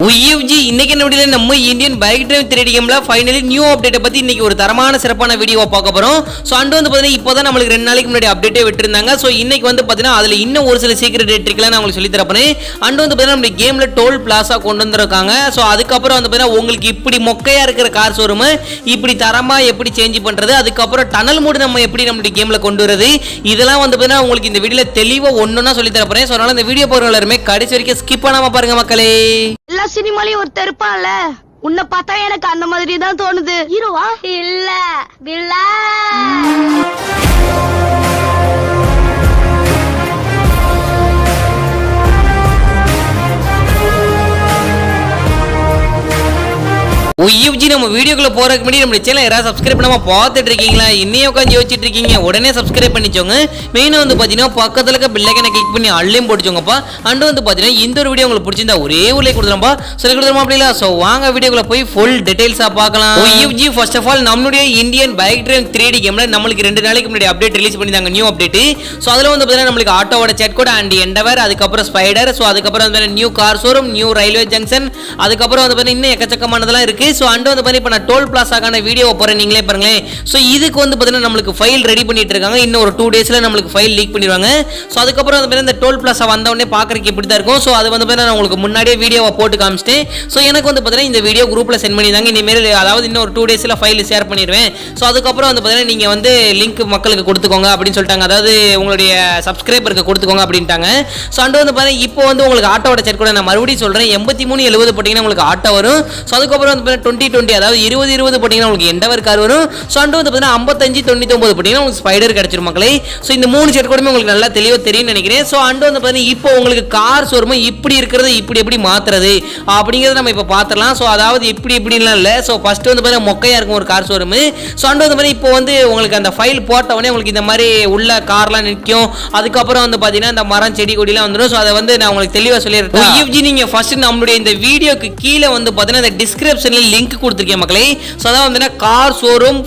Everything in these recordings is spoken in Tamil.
UFG இன்னைக்கு என்ன வீடியோல நம்ம இந்தியன் பைக் டிரைவ் 3D கேம்ல ஃபைனலி நியூ அப்டேட் பத்தி இன்னைக்கு ஒரு தரமான சிறப்பான வீடியோவை பார்க்க போறோம். சோ அண்ட் வந்து பாத்தீங்கன்னா இப்போதான் நமக்கு 2 நாளைக்கு முன்னாடி அப்டேட்டே விட்டுருந்தாங்க. சோ இன்னைக்கு வந்து பாத்தீங்கன்னா அதுல இன்னும் ஒரு சில சீக்ரெட் ட்ரிக்லாம் நான் உங்களுக்கு சொல்லி தரப்பேன். அண்ட் வந்து பாத்தீங்கன்னா நம்ம கேம்ல டோல் பிளாசா கொண்டு வந்திருக்காங்க. சோ அதுக்கப்புறம் வந்து பாத்தீங்கன்னா உங்களுக்கு இப்படி மொக்கையா இருக்கிற கார் ஷோரூம் இப்படி தரமா எப்படி சேஞ்ச் பண்றது, அதுக்கப்புறம் டனல் மோட் நம்ம எப்படி நம்ம கேம்ல கொண்டு வரது, இதெல்லாம் வந்து பாத்தீங்கன்னா உங்களுக்கு இந்த வீடியோல தெளிவா ஒன்னொன்னா சொல்லி தரப்பேன். சோ அதனால இந்த வீடியோ போற எல்லாருமே கடைசி வரைக்கும் ஸ்கிப் பண்ணாம பாருங்க மக்களே. எல்லா சினிமாலயும் ஒருத்தர் இருப்பான்ல, உன்னை பார்த்தா எனக்கு அந்த மாதிரி தான் தோணுது. ஹீரோவா இல்ல வில்லா. UFG நம்ம வீடியோக்குள்ள போறதுக்கு முன்னாடி நம்ம சேனலை யாராவது சப்ஸ்கிரைப் பண்ணாம பார்த்துட்டு இருக்கீங்களா? இன்னையே உட்காந்து யோசிச்சுட்டு இருக்கீங்க, உடனே சப்ஸ்கிரைப் பண்ணிச்சோங்க. மெயினா வந்து பாத்தீங்கன்னா பக்கத்துல இருக்க பெல் ஐகானை கிளிக் பண்ணி அள்ளையும் போட்டுச்சோங்கப்பா. அண்ட் வந்து பாத்தீங்கன்னா இந்த ஒரு வீடியோ உங்களுக்கு பிடிச்சிருந்தா ஒரே ஒரு லைக் கொடுத்துறோம்ப்பா. சொல்லி கொடுத்துறோமா அப்படில? சோ வாங்க வீடியோக்குள்ள போய் ஃபுல் டீடைல்ஸா பார்க்கலாம். UFG ஃபர்ஸ்ட் ஆஃப் ஆல் நம்மளுடைய இந்தியன் பைக் டிரைவ் 3D கேம்ல நம்மளுக்கு 2 நாளைக்கு முன்னாடி அப்டேட் ரிலீஸ் பண்ணிருந்தாங்க, நியூ அப்டேட். சோ அதுல வந்து பாத்தீங்கன்னா நம்மளுக்கு ஆட்டோவோட செட் கோட் அண்ட் எண்டவர், அதுக்கப்புறம் ஸ்பைடர், சோ அதுக்கப்புறம் வந்து new car showroom, new railway junction, அதுக்கப்புறம் வந்து பாத்தீங்கன்னா இன்னும் எக்கச்சக்கமானதெல்லாம் இருக்கு. சோ அண்ட் வந்து பாத்தீங்கன்னா நான் டோல் பிளாசாக்கான வீடியோ போறேன், நீங்களே பாருங்களேன். சோ இதுக்கு வந்து பாத்தீங்கன்னா நம்மளுக்கு ஃபைல் ரெடி பண்ணிட்டு இருக்காங்க. இன்னும் ஒரு 2 டேஸ்ல நம்மளுக்கு ஃபைல் லீக் பண்ணிடுவாங்க. சோ அதுக்கப்புறம் வந்து பாத்தீங்கன்னா இந்த டோல் பிளாசா வந்த உடனே பாக்குறதுக்கு இப்படி தான் இருக்கும். சோ அது வந்து பாத்தீங்கன்னா நான் உங்களுக்கு முன்னாடியே வீடியோவை போட்டு காமிச்சிட்டேன். சோ எனக்கு வந்து பாத்தீங்கன்னா இந்த வீடியோ குரூப்ல சென்ட் பண்ணிருந்தாங்க. இனிமேல் அதாவது இன்னும் ஒரு 2 டேஸ்ல ஃபைல் ஷேர் பண்ணிடுவேன். சோ அதுக்கப்புறம் வந்து பாத்தீங்கன்னா நீங்க வந்து லிங்க் மக்களுக்கு கொடுத்துக்கோங்க அப்படின்னு சொல்லிட்டாங்க. அதாவது உங்களுடைய சப்ஸ்கிரைபருக்கு கொடுத்துக்கோங்க அப்படின்ட்டாங்க. சோ அண்ட் வந்து பாத்தீங்கன்னா இப்போ வந்து உங்களுக்கு ஆட்டோவோட செட் கூட நான் மறுபடியும் சொல்றேன், 8370 போட்டீங்கன்னா உங்களுக்கு ஆட்டோ வரும். சோ அதுக்கப்புறம் வந்து 2020 அதாவது 2020 போட்டீங்கன்னா உங்களுக்கு எண்டவர் கார் வரும். சோ அண்ட் வந்து பாத்தீங்கன்னா 5599 போட்டீங்கன்னா உங்களுக்கு ஸ்பைடர் கிடைச்சிரும் மக்களே. சோ இந்த 3 செட் கூடமே உங்களுக்கு நல்லா தெளிவா தெரியும் நினைக்கிறேன். சோ அண்ட் வந்து பாத்தீங்கன்னா இப்போ உங்களுக்கு கார் ஷோரூம் இப்படி இருக்கிறது இப்படி எப்படி மாத்துறது அப்படிங்கறத நம்ம இப்ப பாத்துறலாம். சோ அதாவது இப்படி இப்படிலாம் இல்ல. சோ ஃபர்ஸ்ட் வந்து பாத்தீங்கன்னா மொக்கையா இருக்கும் ஒரு கார் ஷோரூம். சோ அண்ட் வந்து பாத்தீங்கன்னா இப்போ வந்து உங்களுக்கு அந்த ஃபைல் போட்ட உடனே உங்களுக்கு இந்த மாதிரி உள்ள கார்லாம் நிக்கும். அதுக்கப்புறம் வந்து பாத்தீங்கன்னா இந்த மரம் செடி கொடிலாம் வந்துடும். சோ அதை வந்து நான் உங்களுக்கு தெளிவா சொல்லிடுறேன். UFG நீங்க ஃபர்ஸ்ட் நம்மளுடைய இந்த வீடியோக்கு கீழே வந்து பாத்தீங்கன்னா இந்த டிஸ்கிரிப்ஷன்ல லிங்க் கொடுத்திருக்கேன் மக்களே. சோ அதான் வந்து கார் ஷோரூம்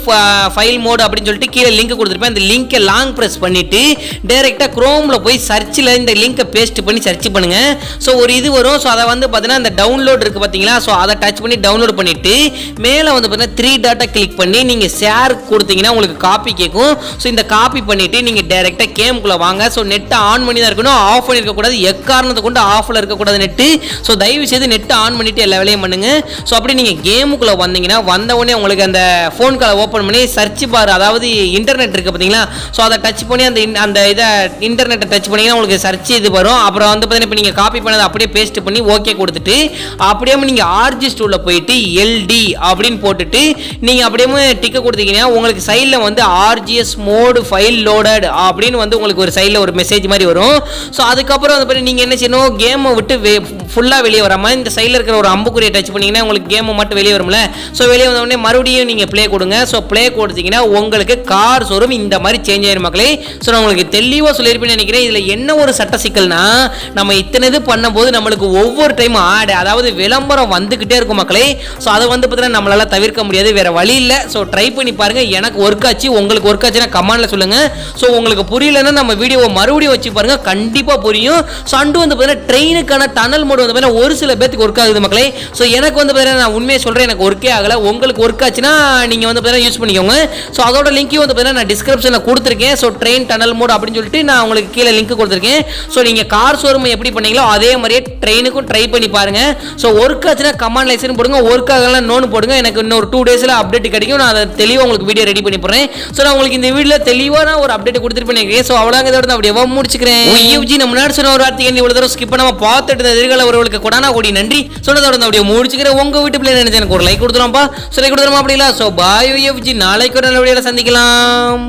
ஃபைல் மோட் அப்படின்னு சொல்லிட்டு கீழே லிங்க் கொடுத்திருப்பேன். அந்த லிங்கை லாங் பிரஸ் பண்ணிட்டு டைரக்டா குரோம்ல போய் சர்ச்ல இந்த லிங்கை பேஸ்ட் பண்ணி சர்ச் பண்ணுங்க. சோ ஒரு இது வரும். சோ அதை வந்து பாத்தீங்கன்னா இந்த டவுன்லோட் இருக்கு பாத்தீங்களா? சோ அதை டச் பண்ணி டவுன்லோட் பண்ணிட்டு மேல வந்து பாத்தீங்கன்னா 3 டாட்டா கிளிக் பண்ணி நீங்க ஷேர் கொடுத்தீங்கன்னா உங்களுக்கு காப்பி கேட்கும். சோ இந்த காப்பி பண்ணிட்டு நீங்க டைரக்டா கேமுக்குள்ள வாங்க. சோ நெட் ஆன் பண்ணி தான் இருக்கணும், ஆஃப் பண்ணி இருக்க கூடாது. எக்காரணத்தை கொண்டு ஆஃப்ல இருக்க கூடாது நெட். சோ தயவு செய்து நெட் ஆன் பண்ணிட்டு எல்லா வேலையும் பண்ணுங்க. சோ அப்படி நீங்க கேமுக்குள்ள வந்தீங்கன்னா வந்த உடனே உங்களுக்கு அந்த ஃபோன் கால் ஓபன் பண்ணி சர்ச் பார் அதாவது இன்டர்நெட் இருக்கு பாத்தீங்களா? சோ அதை டச் பண்ணி அந்த இதை இன்டர்நெட்டை டச் பண்ணீங்கன்னா உங்களுக்கு சர்ச் இது வரும். அப்புறம் வந்து பாத்தீங்கன்னா இப்போ நீங்க காப்பி பண்ணதை அப்படியே பேஸ்ட் பண்ணி ஓகே கொடுத்துட்டு அப்படியே நீங்க ஆர்ஜி ஸ்டூல்ல போயிட்டு எல்டி அப்படின்னு போட்டுட்டு நீங்க அப்படியே டிக்க கொடுத்தீங்கன்னா உங்களுக்கு சைட்ல வந்து ஆர்ஜிஎஸ் மோட் ஃபைல் லோடட் அப்படின்னு வந்து உங்களுக்கு ஒரு சைட்ல ஒரு மெசேஜ் மாதிரி வரும். சோ அதுக்கப்புறம் வந்து நீங்க என்ன செய்யணும், கேமை விட்டு ஃபுல்லா வெளியே வராம இந்த சைட்ல இருக்கிற ஒரு அம்புக்குறியை டச் பண்ணீங்கன்னா உங்களுக்கு கேம் மட்டும் வெளியே வரும்ல. சோ வெளியே வந்த உடனே மறுபடியும் நீங்க ப்ளே கொடுங்க. சோ ப்ளே கொடுத்தீங்கன்னா உங்களுக்கு கார் ஷோரூம் இந்த மாதிரி சேஞ்ச் ஆயிரும் மக்களே. சோ நான் உங்களுக்கு தெளிவா சொல்லிருப்பேன்னு நினைக்கிறேன். இதுல என்ன ஒரு சட்ட சிக்கல்னா நம்ம இத்தனை இது பண்ணும்போது நம்மளுக்கு ஒவ்வொரு டைம் ஆட் அதாவது விளம்பரம் வந்துகிட்டே இருக்கும் மக்களே. சோ அதை வந்து பார்த்தீங்கன்னா நம்மளால தவிர்க்க முடியாது, வேற வழி இல்லை. சோ ட்ரை பண்ணி பாருங்க. எனக்கு ஒர்க் ஆச்சு, உங்களுக்கு ஒர்க் ஆச்சுன்னா கமெண்ட்ல சொல்லுங்க. சோ உங்களுக்கு புரியலன்னா நம்ம வீடியோவை மறுபடியும் வச்சு பாருங்க, கண்டிப்பா புரியும். சோ அண்டு வந்து பார்த்தீங்கன்னா ட்ரெயினுக்கான டனல் மோட் வந்து பார்த்தீங்கன்னா ஒரு சில பேருக்கு ஒர்க் ஆகுது மக்களே. சோ எனக்கு வந்து பார்த்தீங்கன்னா நான் உண்மையை சொல்றேன், எனக்கு ஒர்க்கே ஆகல. உங்களுக்கு ஒர்க் ஆச்சுன்னா நீங்க வந்து பார்த்தீங்கன்னா யூஸ் பண்ணிக்கோங்க. சோ அதோட லிங்கையும் வந்து பார்த்தீங்கன்னா நான் டிஸ்கிரிப்ஷன்ல கொடுத்துருக்கேன். சோ ட்ரெயின் டனல் மோட் அப்படின்னு சொல்லிட்டு நான் உங்களுக்கு கீழே லிங்க் கொடுத்துருக்கேன். சோ நீங்க கார் ஷோரூம் எப்படி பண்ணீங்களோ அதே மாதிரியே ட்ரெயினுக்கும் ட்ரை பண்ணி பாருங்க. சோ ஒர்க் ஆச்சுன்னா கமெண்ட் லைசன் போடுங்க, ஒர்க் ஆகலாம் நோன் போடுங்க. எனக்கு இன்னும் ஒரு 2 டேஸ்ல அப்டேட் கிடைக்கும். நான் அதை தெளிவா உங்களுக்கு வீடியோ ரெடி பண்ணி போறேன். சோ நான் உங்களுக்கு இந்த வீடியோல தெளிவான ஒரு அப்டேட் கொடுத்துட்டு நினைக்கிறேன். சோ அவ்வளவுதான், இதோட அப்படியே முடிச்சுக்கிறேன். UFG நம்ம முன்னாடி சொன்ன ஒரு வார்த்தையை இவ்வளவு தூரம் ஸ்கிப் பண்ணாம பார்த்துட்டு எதிர்கால உறவுகளுக்கு கொடானா கூடி நன்றி சொன்னதோட அப்படியே முடிச்சுக்கிறேன். உங்க வீட்டு பிள்ளை நினைச்சு எனக்கு ஒரு லைக் கொடுத்துருவாப்பா. சோ லைக் கொடுத்துருமா அப்படிங்களா? சோ பாய் UFG, நாளைக்கு ஒரு நல்ல வீடியோல சந்திக்கலாம்.